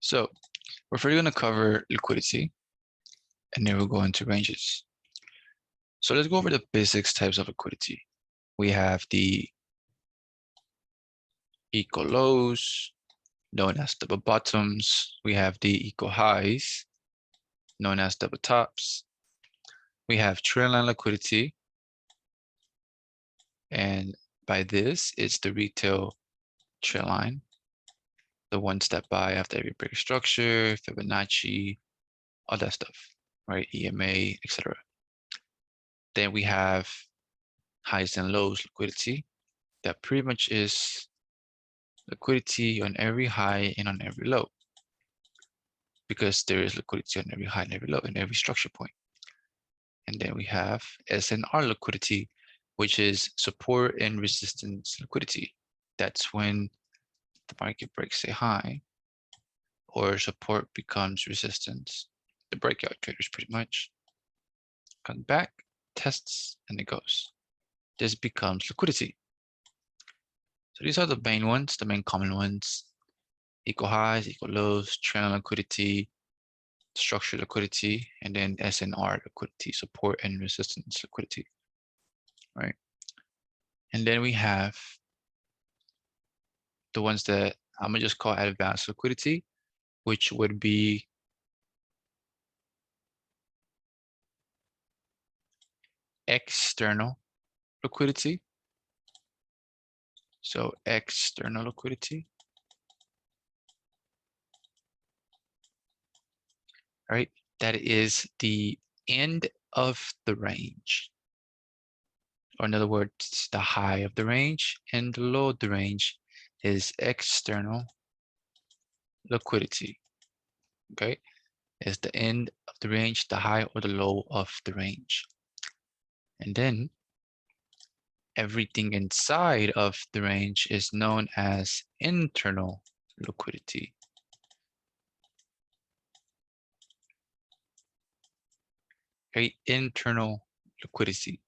So we're first going to cover liquidity, and then we'll go into ranges. So let's go over the basics types of liquidity. We have the equal lows, known as double bottoms. We have the equal highs, known as double tops. We have trend line liquidity. And by this, it's the retail trend line, the ones that buy after every break structure, Fibonacci, all that stuff, right? EMA, etc. Then we have highs and lows liquidity. That pretty much is liquidity on every high and on every low, because there is liquidity on every high and every low and every structure point. And then we have SNR liquidity, which is support and resistance liquidity. That's when the market breaks a high or support becomes resistance. The breakout traders pretty much come back, tests, and it goes. This becomes liquidity. So these are the main ones, the main common ones: equal highs, equal lows, trend liquidity, structured liquidity, and then SNR liquidity, support and resistance liquidity, right? And then we have the ones that I'm gonna just call advanced liquidity, which would be external liquidity. So external liquidity, right? That is the end of the range. Or in other words, the high of the range and the low of the range is external liquidity, okay? Is the end of the range, the high or the low of the range. And then everything inside of the range is known as internal liquidity. Okay, internal liquidity,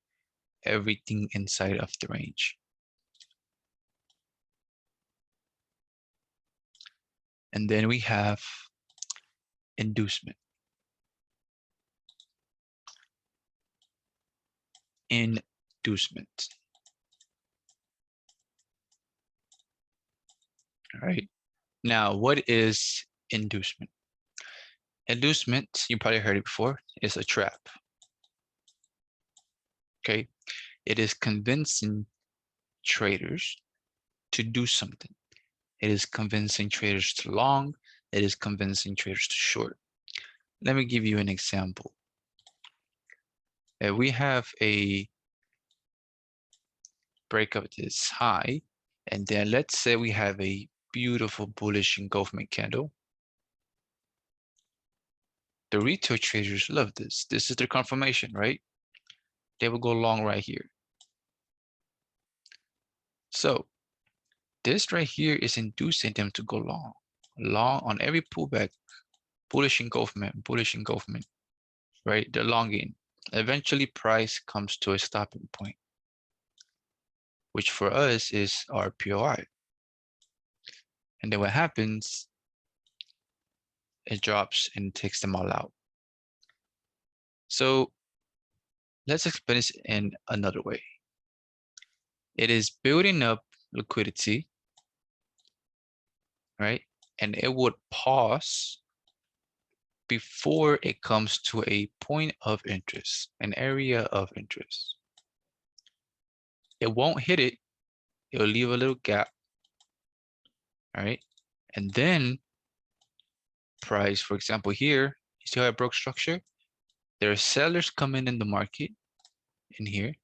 everything inside of the range. And then we have inducement. Inducement. All right. Now, what is inducement? Inducement, you probably heard it before, is a trap. Okay. It is convincing traders to do something. It is convincing traders to long. It is convincing traders to short. Let me give you an example. We have a breakup this high, and then let's say we have a beautiful bullish engulfment candle. The retail traders love this. This is their confirmation, right? They will go long right here. So this right here is inducing them to go long. Long on every pullback, bullish engulfment, right? They're longing. Eventually price comes to a stopping point, which for us is our POI. And then what happens, it drops and takes them all out. So let's explain this in another way. It is building up liquidity, right? And it would pause before it comes to a point of interest, an area of interest. It won't hit it. It'll leave a little gap, all right? And then price, for example, here, you see how I broke structure? There are sellers coming in the market in here.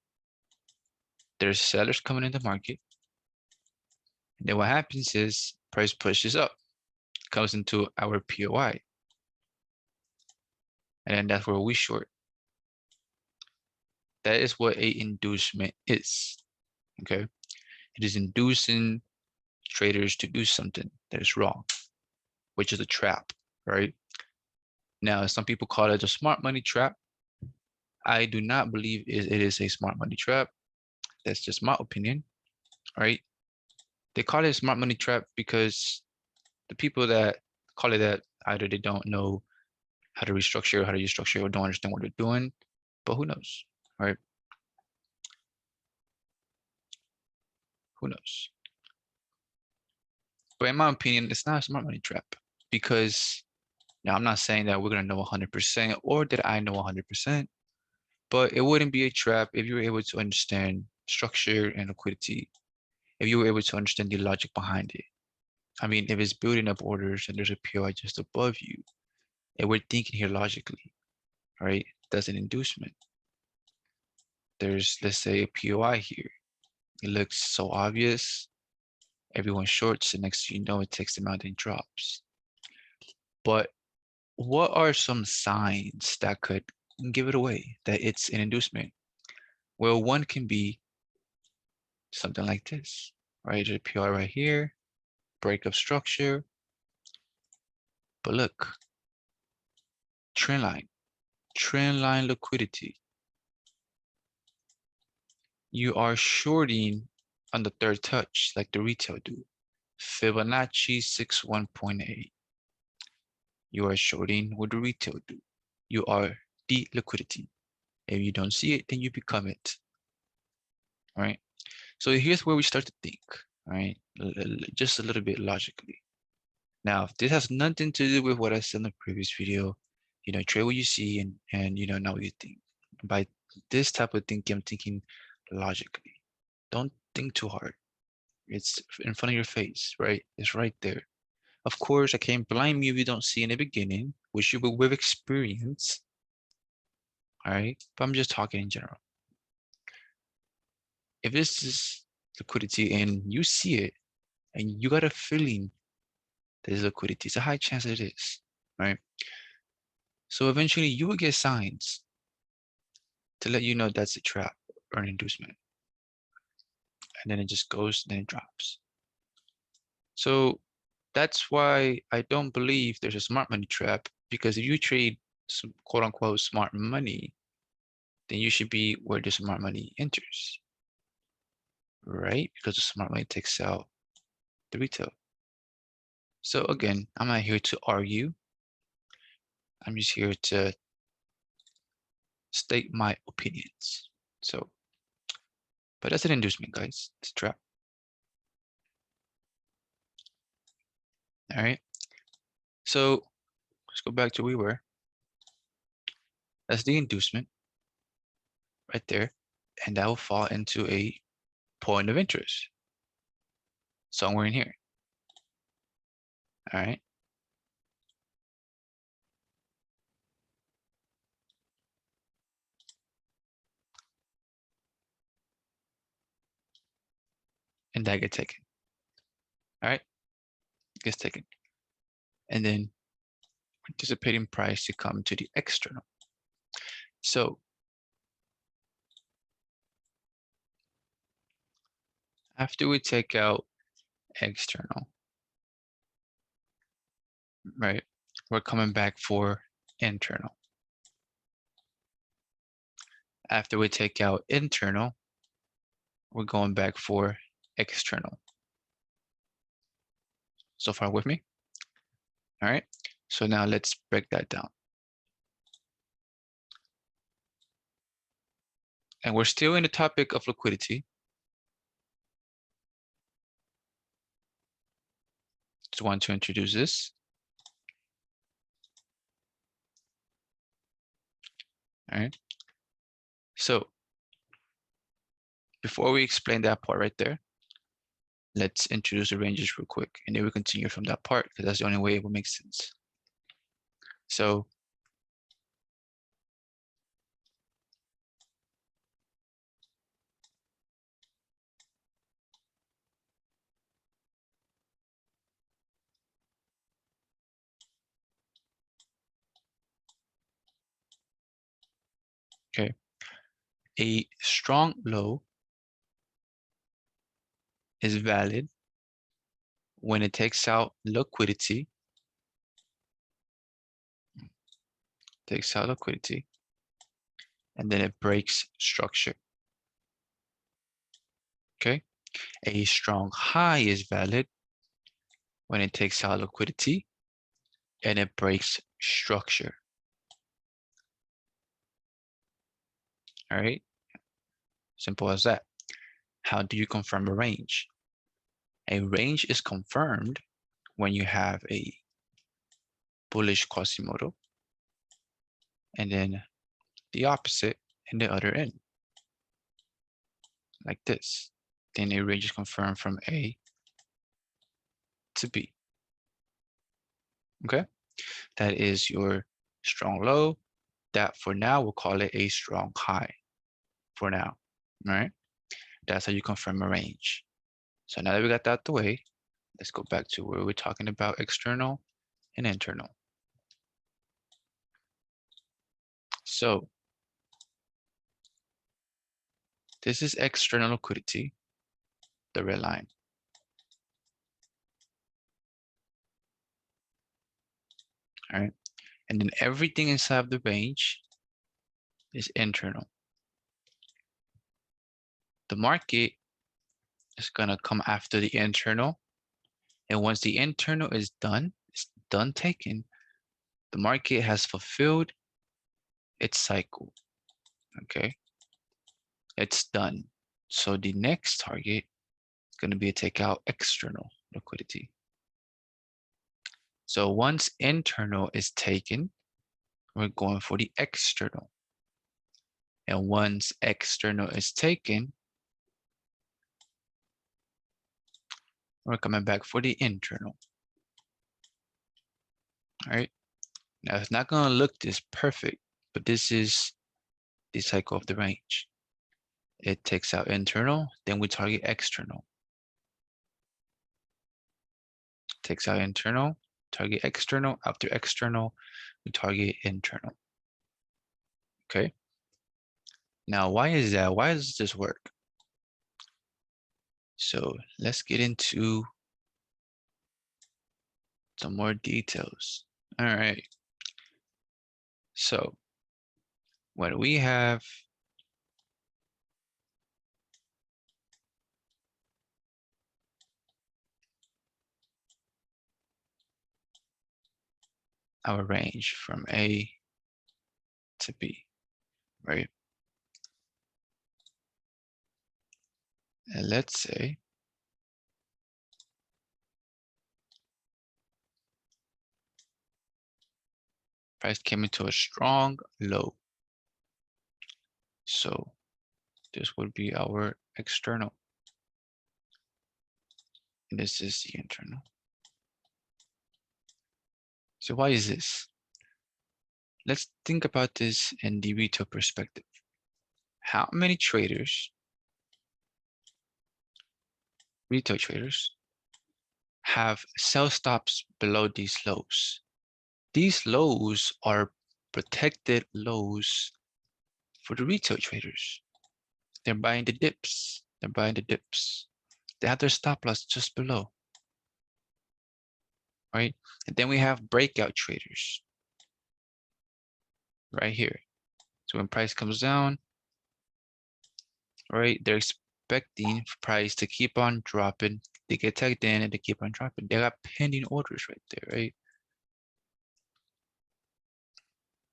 There's sellers coming in the market. And then what happens is price pushes up, comes into our POI. And then that's where we short. That is what a inducement is, okay? It is inducing traders to do something that is wrong, which is a trap, right? Now, some people call it a smart money trap. I do not believe it is a smart money trap. That's just my opinion, right? They call it a smart money trap because the people that call it that. Either they don't know how to restructure, how to use structure, or don't understand what they're doing, but who knows, right? Who knows? But in my opinion, it's not a smart money trap because now I'm not saying that we're gonna know 100% or that I know 100%, but it wouldn't be a trap if you were able to understand structure and liquidity, if you were able to understand the logic behind it. I mean, if it's building up orders and there's a POI just above you, and we're thinking here logically, right? That's an inducement. There's, let's say, a POI here. It looks so obvious. Everyone shorts, and next thing you know, it takes them out and drops. But what are some signs that could give it away that it's an inducement? Well, one can be something like this, right? There's a POI right here, break of structure. But look, trend line liquidity. You are shorting on the third touch like the retail do. Fibonacci 61.8. You are shorting what the retail do. You are the liquidity. If you don't see it, then you become it. All right. So here's where we start to think, right? Just a little bit logically. Now, this has nothing to do with what I said in the previous video. You know, trade what you see and you know, not what you think. By this type of thinking, I'm thinking logically. Don't think too hard. It's in front of your face, right? It's right there. Of course, I can't blame you if you don't see in the beginning, which you will with experience. All right, but I'm just talking in general. If this is liquidity and you see it and you got a feeling there's liquidity, it's a high chance it is, right? So eventually you will get signs to let you know that's a trap or an inducement. And then it just goes, then it drops. So that's why I don't believe there's a smart money trap, because if you trade some quote unquote smart money, then you should be where the smart money enters, right? Because the smart money takes out the retail. So again, I'm not here to argue. I'm just here to state my opinions. So, but that's an inducement, guys. It's a trap. All right. So let's go back to where we were. That's the inducement right there. And that will fall into a point of interest somewhere in here. All right. And that gets taken. All right. Gets taken. And then anticipating price to come to the external. So after we take out external, right, we're coming back for internal. After we take out internal, we're going back for external. So far with me? All right. So now let's break that down. And we're still in the topic of liquidity. Just want to introduce this. All right. So before we explain that part right there, let's introduce the ranges real quick, and then we continue from that part because that's the only way it will make sense. So okay, a strong low is valid when it takes out liquidity, and then it breaks structure. Okay, a strong high is valid when it takes out liquidity and it breaks structure. All right, simple as that. How do you confirm a range? A range is confirmed when you have a bullish Quasimodo and then the opposite in the other end, like this. Then a range is confirmed from A to B. Okay, that is your strong low. That for now, we'll call it a strong high for now. All right, that's how you confirm a range. So now that we got that out the way, let's go back to where we're talking about external and internal. So this is external liquidity, the red line. All right, and then everything inside of the range is internal. The market is gonna come after the internal, and once the internal is done, it's done taken, the market has fulfilled its cycle. Okay, it's done. So the next target is going to be to take out external liquidity. So once internal is taken, we're going for the external. And once external is taken, we're coming back for the internal. All right. Now it's not going to look this perfect, but this is the cycle of the range. It takes out internal, then we target external. Takes out internal, target external. After external, we target internal. Okay. Now, why is that? Why does this work? So let's get into some more details. All right. So when we have our range from A to B, right? And let's say price came into a strong low. So this would be our external. And this is the internal. So why is this? Let's think about this in the retail perspective. How many traders, retail traders, have sell stops below these lows? These lows are protected lows for the retail traders. They're buying the dips. They're buying the dips. They have their stop loss just below, right? And then we have breakout traders right here. So when price comes down, right, they're expecting price to keep on dropping. They get tagged in and they keep on dropping. They got pending orders right there, right?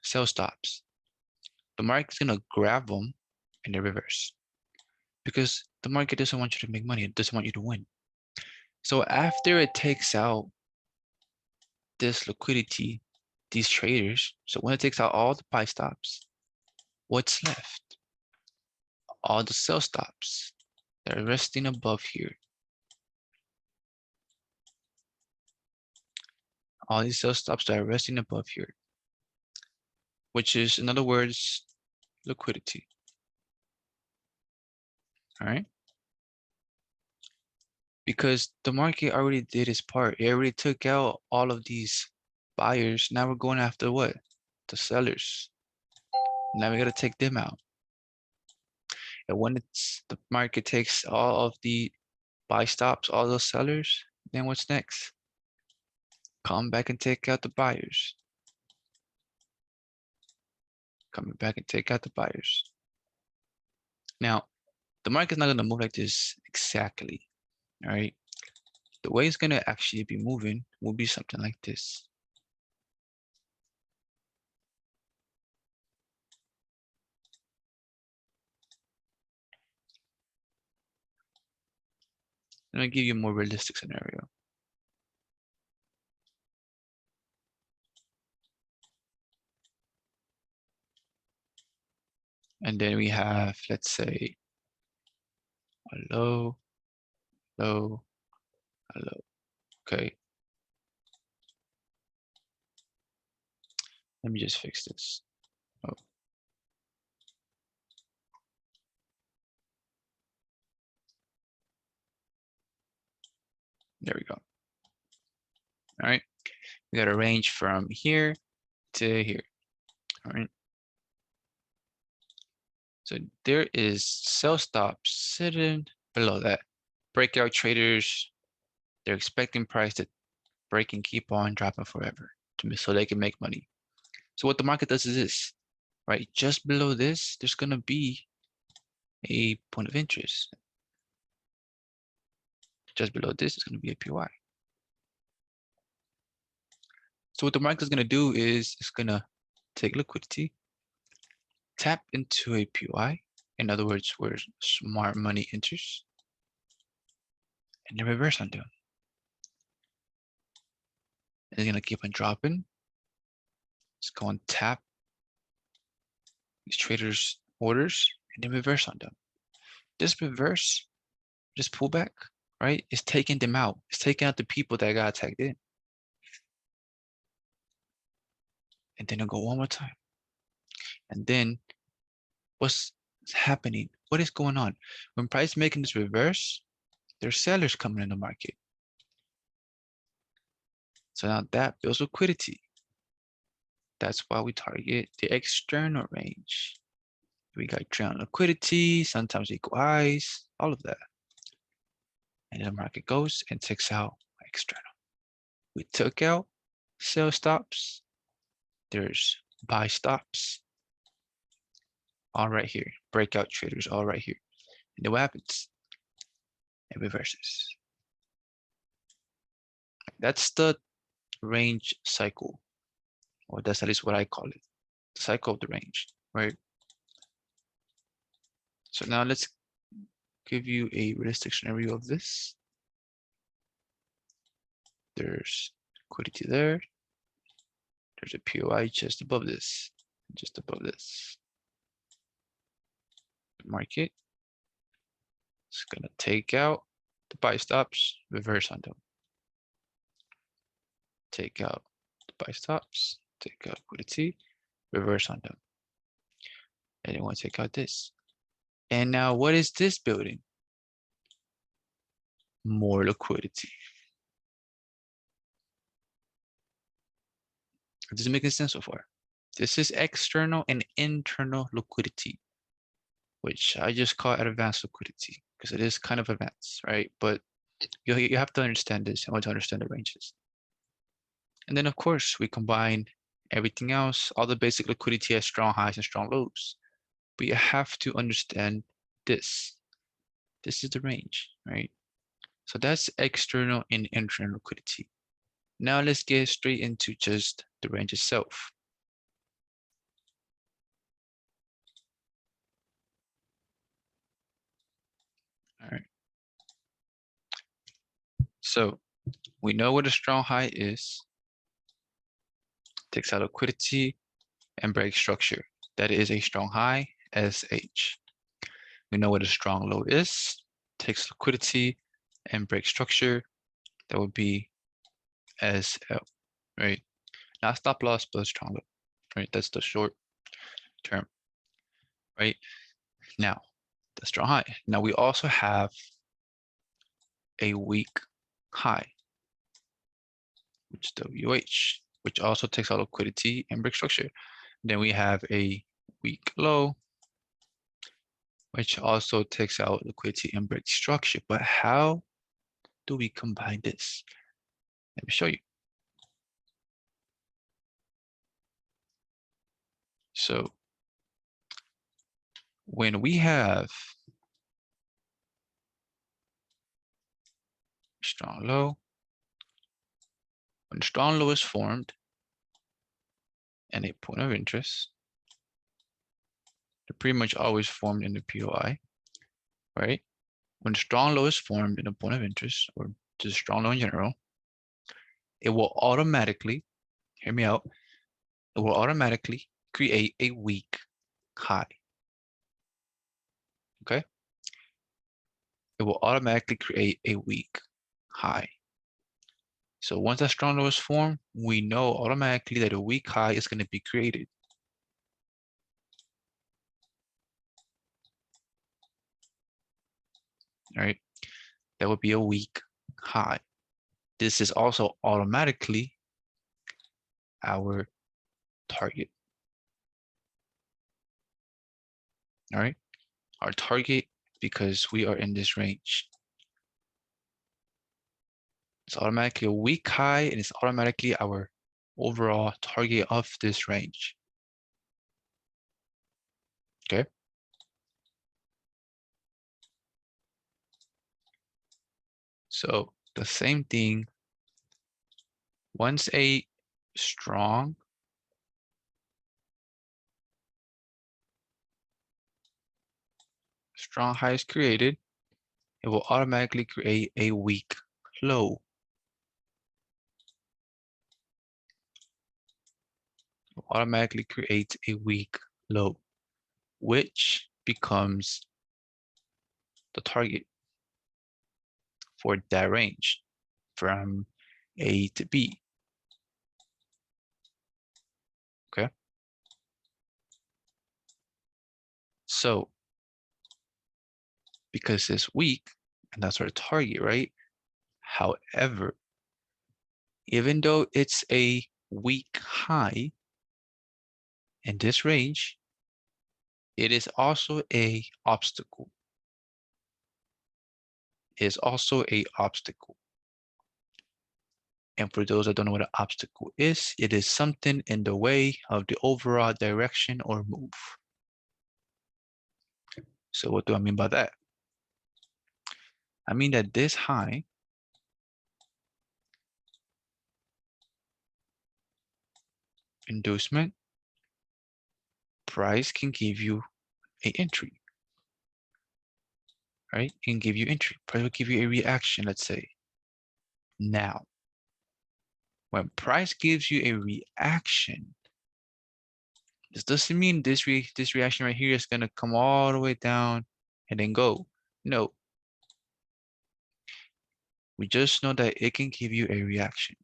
Sell stops. The market's gonna grab them in the reverse because the market doesn't want you to make money. It doesn't want you to win. So after it takes out this liquidity, these traders, so when it takes out all the buy stops, what's left? All the sell stops that are resting above here. All these sell stops that are resting above here, which is, in other words, liquidity. All right. Because the market already did its part. It already took out all of these buyers. Now we're going after what? The sellers. Now we got to take them out. And when the market takes all of the buy stops, all those sellers, then what's next? Come back and take out the buyers. Coming back and take out the buyers. Now, the market's not going to move like this exactly. All right. The way it's going to actually be moving will be something like this. I'm gonna give you a more realistic scenario. And then we have, let's say, a low, low, a low. Okay. Let me just fix this. Oh, there we go. All right. We got a range from here to here. All right. So there is sell stops sitting below that. Breakout traders, they're expecting price to break and keep on dropping forever so they can make money. So what the market does is this, right? Just below this, there's gonna be a point of interest. Just below this is gonna be a PY. So what the market is gonna do is it's gonna take liquidity, tap into a PY, in other words, where smart money enters, and then reverse undo. And it's gonna keep on dropping. It's going to tap these traders' orders and then reverse on them. This reverse, this pullback, right, is taking them out. It's taking out the people that got tagged in. And then it'll go one more time. And then what's happening? What is going on? When price making this reverse, there's sellers coming in the market. So now that builds liquidity. That's why we target the external range. We got trend liquidity, sometimes equal highs, all of that. And then the market goes and takes out external. We took out sell stops. There's buy stops. All right here. Breakout traders all right here. And then what happens? It reverses. That's the range cycle, or that's at least what I call it. The cycle of the range, right? So now let's give you a realistic scenario of this. There's liquidity there. There's a POI just above this, just above this. Market is gonna take out the buy stops, reverse on them. Take out the buy stops, take out liquidity, reverse on them. And you want to take out this. And now what is this building? More liquidity. Does it make sense so far? This is external and internal liquidity, which I just call advanced liquidity because it is kind of advanced, right? But you have to understand this. I want to understand the ranges. And then of course we combine everything else, all the basic liquidity has strong highs and strong lows. But you have to understand this. This is the range, right? So that's external and internal liquidity. Now let's get straight into just the range itself. All right. So we know what a strong high is. Takes out liquidity and breaks structure. That is a strong high, SH. We know what a strong low is. Takes liquidity and breaks structure. That would be SL, right? Not stop loss, but strong low, right? That's the short term, right? Now, the strong high. Now we also have a weak high, which is WH, which also takes out liquidity and breaks structure. Then we have a weak low, which also takes out liquidity and breaks structure. But how do we combine this? Let me show you. So when we have strong low, when strong low is formed and a point of interest, they're pretty much always formed in the POI, right? when strong low is formed in a point of interest, or just strong low in general, it will automatically, hear me out, it will automatically create a weak high. Okay? It will automatically create a weak high. So once that strong low is formed, we know automatically that a weak high is going to be created. All right? That would be a weak high. This is also automatically our target. All right? Our target, because we are in this range. It's automatically a weak high, and it's automatically our overall target of this range. Okay? So the same thing, once a strong high is created, it will automatically create a weak low. It will automatically create a weak low, which becomes the target for that range from A to B. Okay. So because it's weak, and that's our target, right? However, even though it's a weak high in this range, it is also a obstacle. It is also a obstacle. And for those that don't know what an obstacle is, it is something in the way of the overall direction or move. So what do I mean by that? I mean that this high inducement price can give you an entry, right? It can give you entry. Price will give you a reaction, let's say. Now, when price gives you a reaction, this doesn't mean this reaction right here is going to come all the way down and then go. No. We just know that it can give you a reaction.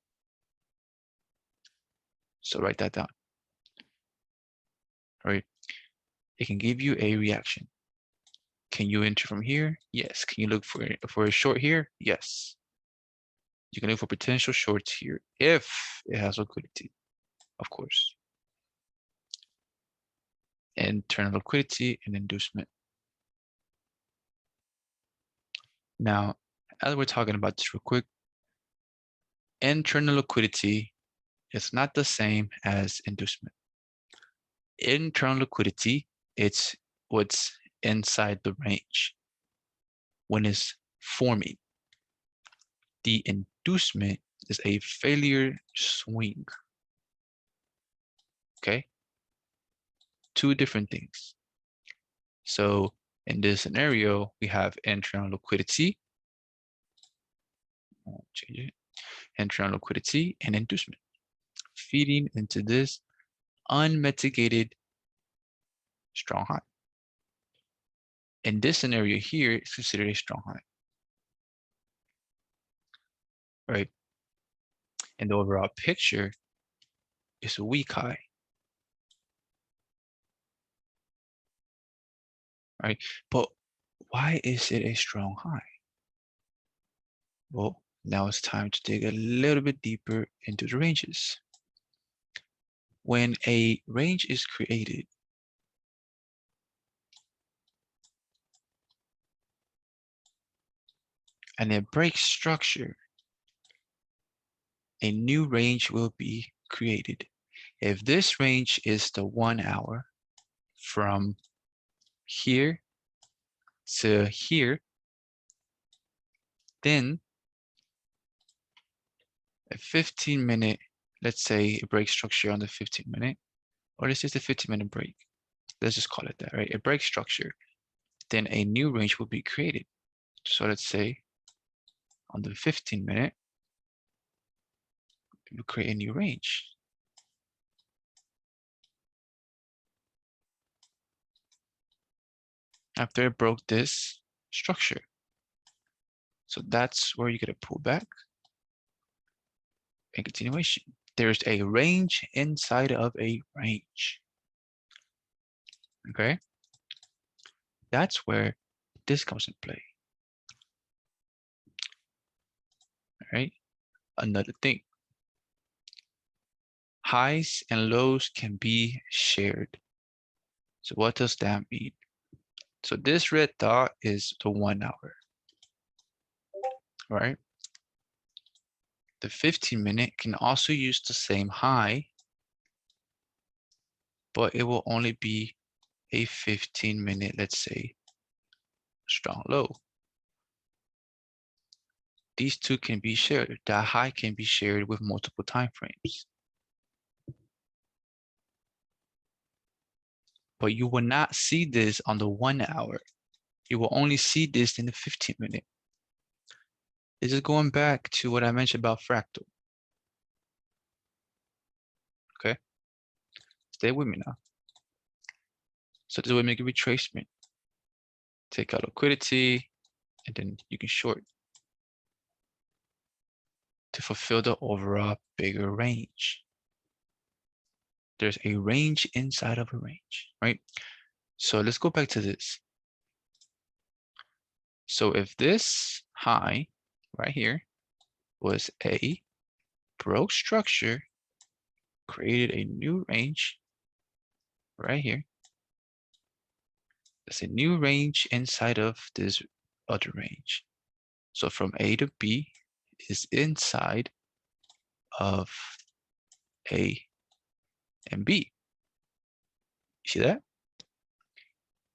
So write that down. All right. It can give you a reaction. Can you enter from here? Yes. Can you look for a short here? Yes. You can look for potential shorts here if it has liquidity, of course. Internal liquidity and inducement. Now, as we're talking about this real quick, internal liquidity is not the same as inducement. Internal liquidity, it's what's inside the range when it's forming. The inducement is a failure swing. Okay? Two different things. So in this scenario, we have internal liquidity. I'll change it. Internal liquidity and inducement feeding into this unmitigated strong high. In this scenario here, it's considered a strong high. Right? And the overall picture is a weak high. Right? But why is it a strong high? Well, now it's time to dig a little bit deeper into the ranges. When a range is created, and it breaks structure, a new range will be created. If this range is the 1 hour from here to here, then a 15-minute, let's say a break structure on the 15-minute, or this is the 15-minute break. Let's just call it that, right? A break structure. Then a new range will be created. So let's say on the 15-minute, we create a new range. After it broke this structure. So that's where you get a pullback and continuation. There's a range inside of a range. Okay. That's where this comes in play. All right. Another thing. Highs and lows can be shared. So what does that mean? So this red dot is the 1 hour, right? The 15-minute can also use the same high, but it will only be a 15-minute, let's say, strong low. These two can be shared. That high can be shared with multiple time frames. But you will not see this on the 1 hour. You will only see this in the 15-minute. This is going back to what I mentioned about fractal. Okay, stay with me now. So this will make a retracement. Take out liquidity, and then you can short to fulfill the overall bigger range. There's a range inside of a range, right? So let's go back to this. So if this high right here was a broke structure, created a new range right here. That's a new range inside of this other range. So from A to B is inside of A and B. You see that?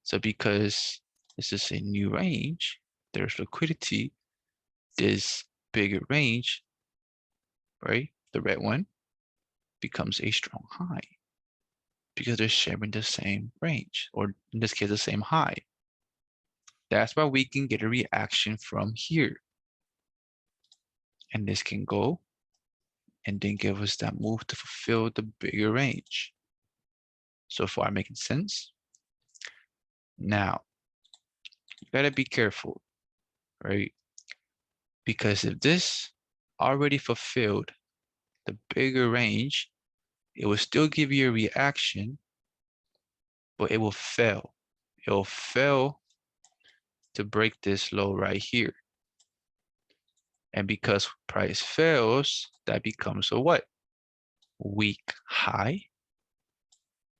So because this is a new range, there's liquidity, this bigger range, right? The red one becomes a strong high because they're sharing the same range, or in this case, the same high. That's why we can get a reaction from here. And this can go and then give us that move to fulfill the bigger range. So far making sense? Now, you gotta be careful, right? Because if this already fulfilled the bigger range, it will still give you a reaction, but it will fail. It will fail to break this low right here. And because price fails, that becomes a what? Weak high,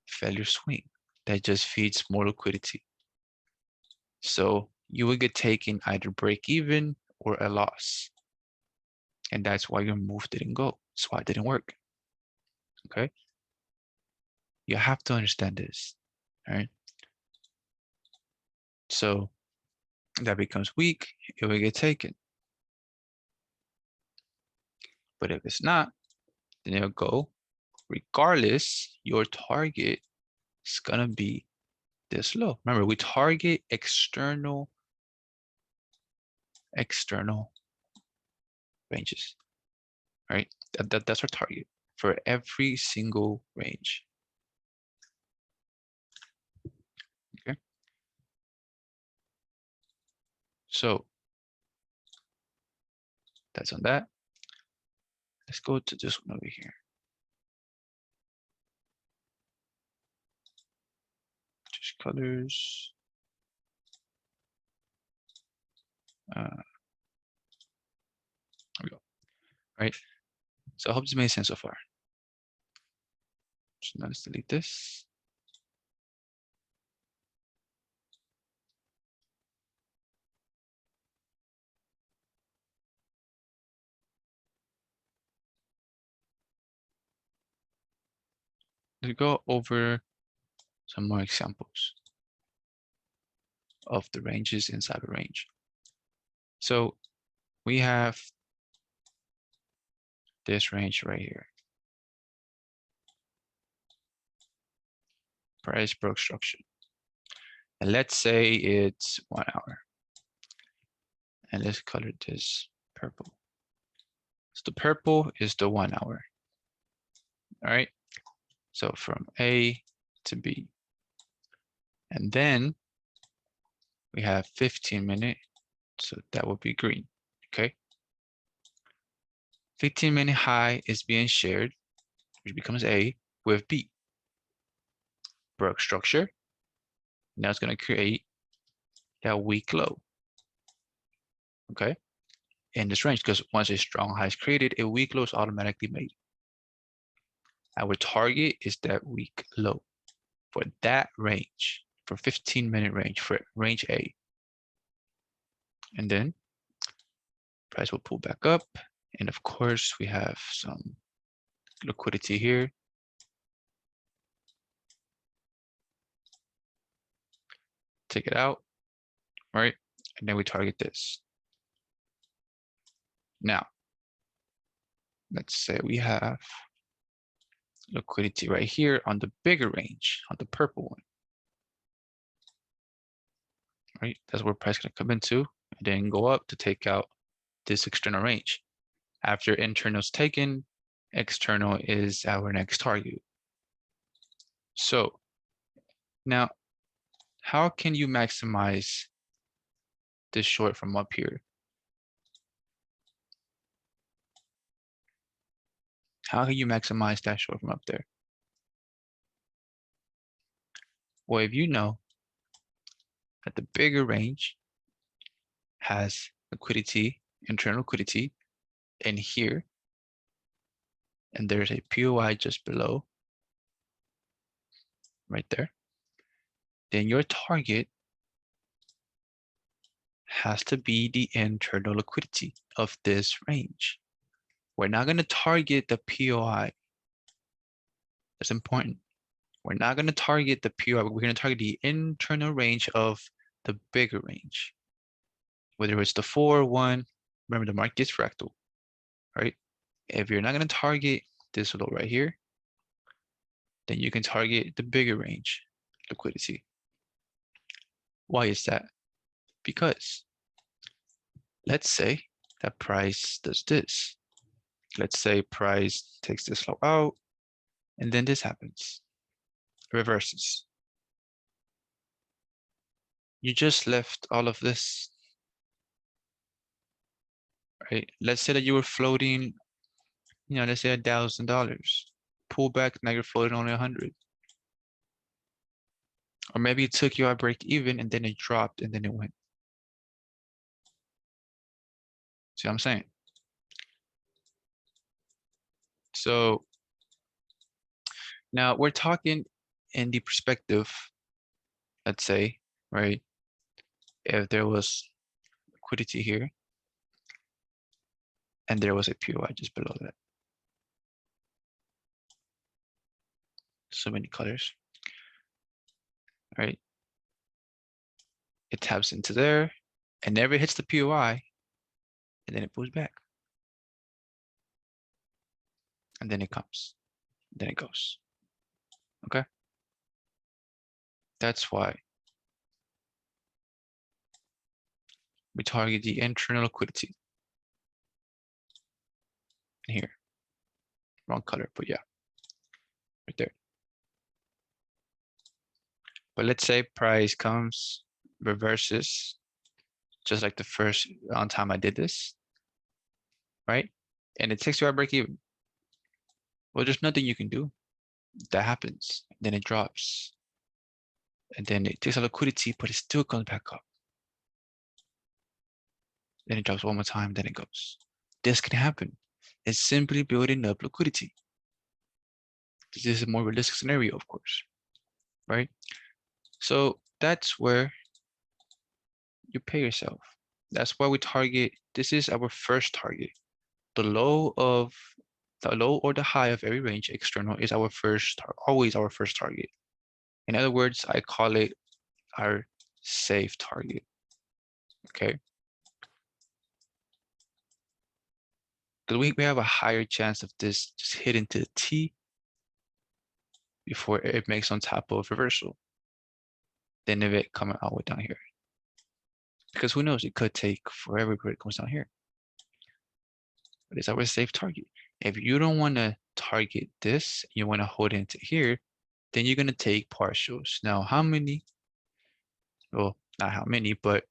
failure swing. That just feeds more liquidity. So you will get taken either break even or a loss. And that's why your move didn't go. That's why it didn't work. Okay. You have to understand this. All right. So that becomes weak, it will get taken. But if it's not, then it'll go. Regardless, your target is gonna be this low. Remember, we target external ranges, right? That's our target for every single range. Okay. So that's on that. Let's go to this one over here. Just colors. There we go. All right. So I hope this made sense so far. So now let's delete this. Let's go over some more examples of the ranges inside a range. So we have this range right here. Price broke structure. And let's say it's 1 hour. And let's color this purple. So the purple is the 1 hour. All right. So from A to B. And then we have 15-minute. So that would be green. Okay. 15-minute high is being shared, which becomes A, with B. Broke structure. Now it's going to create that weak low. Okay. In this range, because once a strong high is created, a weak low is automatically made. Our target is that weak low for that range, for 15-minute range, for range A. And then price will pull back up. And of course, we have some liquidity here. Take it out, right? And then we target this. Now, let's say we have liquidity right here on the bigger range, on the purple one. Right? That's where price gonna come into, and then go up to take out this external range. After internal is taken, external is our next target. So now, how can you maximize this short from up here? How can you maximize that short from up there? Well, if you know that the bigger range has liquidity, internal liquidity in here, and there's a POI just below, right there, then your target has to be the internal liquidity of this range. We're not going to target the POI. That's important. We're not going to target the POI. We're going to target the internal range of the bigger range. Whether it's the 4, 1, remember the market is fractal, right? If you're not going to target this low right here, then you can target the bigger range liquidity. Why is that? Because let's say that price does this. Let's say price takes this low out, and then this happens, reverses. You just left all of this, right? Let's say that you were floating, let's say $1,000. Pull back, now you're floating only 100. Or maybe it took you at break even and then it dropped and then it went. See what I'm saying? So now we're talking in the perspective, let's say, right? If there was liquidity here and there was a POI just below that. So many colors, right? It taps into there and never hits the POI, and then it pulls back. And then it comes, then it goes. Okay? That's why we target the internal liquidity. And here, wrong color, but yeah, right there. But let's say price comes, reverses, just like the first time I did this, right? And it takes you out break even. Well, there's nothing you can do. That happens. Then it drops. And then it takes a liquidity, but it still comes back up. Then it drops one more time, then it goes. This can happen. It's simply building up liquidity. This is a more realistic scenario, of course, right? So that's where you pay yourself. That's why we target, this is our first target. The low or the high of every range external is our first, always our first target. In other words, I call it our safe target, okay? Because we have a higher chance of this just hitting to the T before it makes on top of reversal than if it coming all the way down here. because who knows, it could take forever before it comes down here. But it's our safe target. If you don't want to target this, you want to hold it into here, then you're going to take partials. Now, how many? Well, not how many, but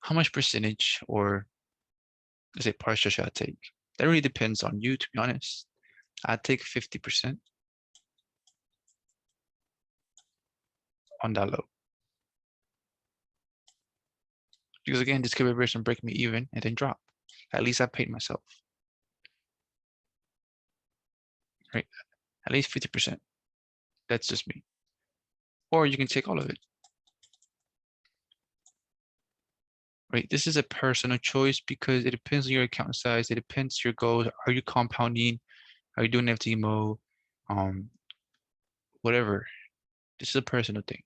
how much percentage or let's say partial should I take? That really depends on you, to be honest. I'd take 50% on that low. Because again, this could reverse and break me even and then drop. At least I paid myself. Right? At least 50%. That's just me. Or you can take all of it. Right? This is a personal choice because it depends on your account size. It depends on your goals. Are you compounding? Are you doing FTMO? Whatever. This is a personal thing.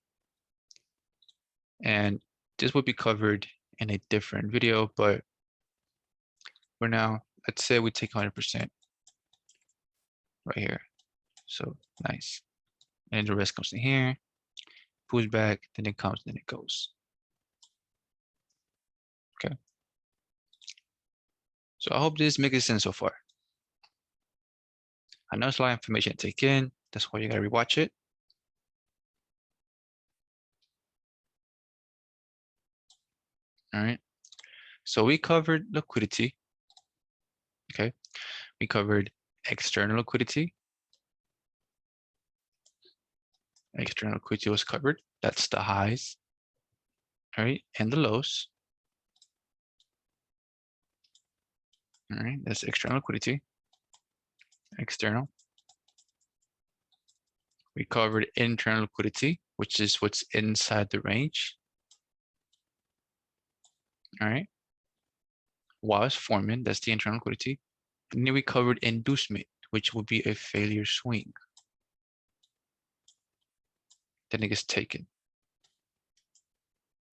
And this will be covered in a different video, but for now, let's say we take 100% right here. So nice. And the rest comes in here, pulls back, then it comes, then it goes. Okay. So I hope this makes sense so far. I know it's a lot of information to take in. That's why you gotta rewatch it. All right. So we covered liquidity. Okay. We covered external liquidity. External liquidity was covered. That's the highs. All right. And the lows. All right. That's external liquidity. External. We covered internal liquidity, which is what's inside the range. All right. While it's forming, that's the internal liquidity. And then we covered inducement, which will be a failure swing. Then it gets taken.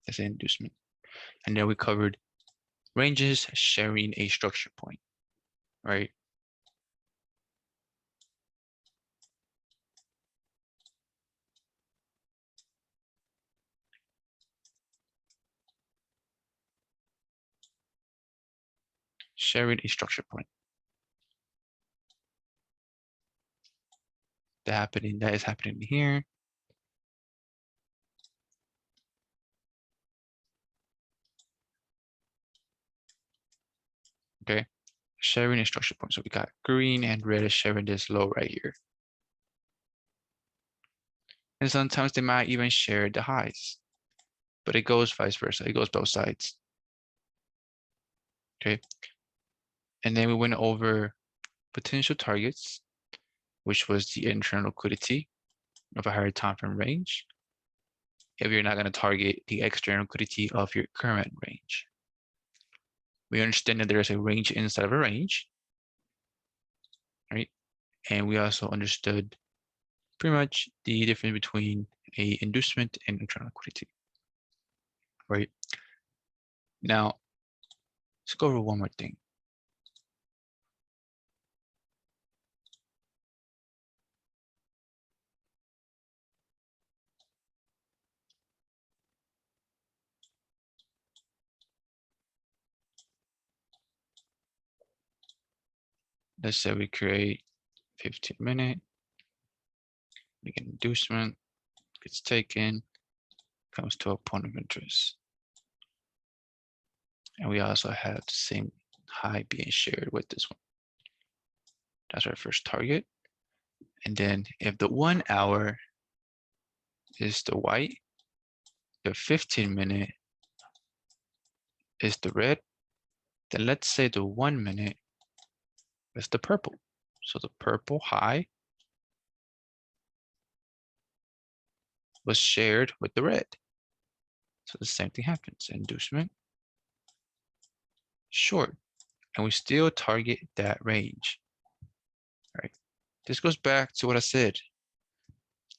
That's an inducement. And then we covered ranges sharing a structure point, right? Sharing a structure point. That is happening here. Okay, sharing a structure point. So we got green and red is sharing this low right here. And sometimes they might even share the highs, but it goes vice versa. It goes both sides. Okay. And then we went over potential targets, which was the internal liquidity of a higher time frame range, if you're not going to target the external liquidity of your current range. We understand that there's a range inside of a range, right? And we also understood pretty much the difference between a inducement and internal liquidity, right? Now, let's go over one more thing. Let's say we create 15-minute, make an inducement, gets taken, comes to a point of interest. And we also have the same high being shared with this one. That's our first target. And then if the 1 hour is the white, the 15-minute is the red, then let's say the 1 minute is the purple. So the purple high was shared with the red. So the same thing happens. Inducement, short, and we still target that range. All right. This goes back to what I said.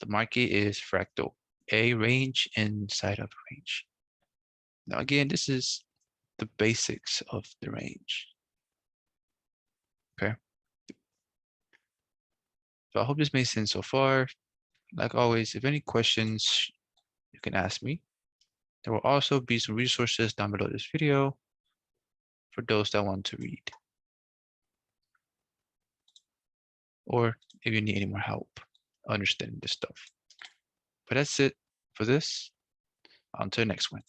The market is fractal, a range inside of a range. Now again, this is the basics of the range. Okay. So I hope this makes sense so far. Like always, if any questions, you can ask me. There will also be some resources down below this video for those that want to read, or if you need any more help understanding this stuff. But that's it for this. On to the next one.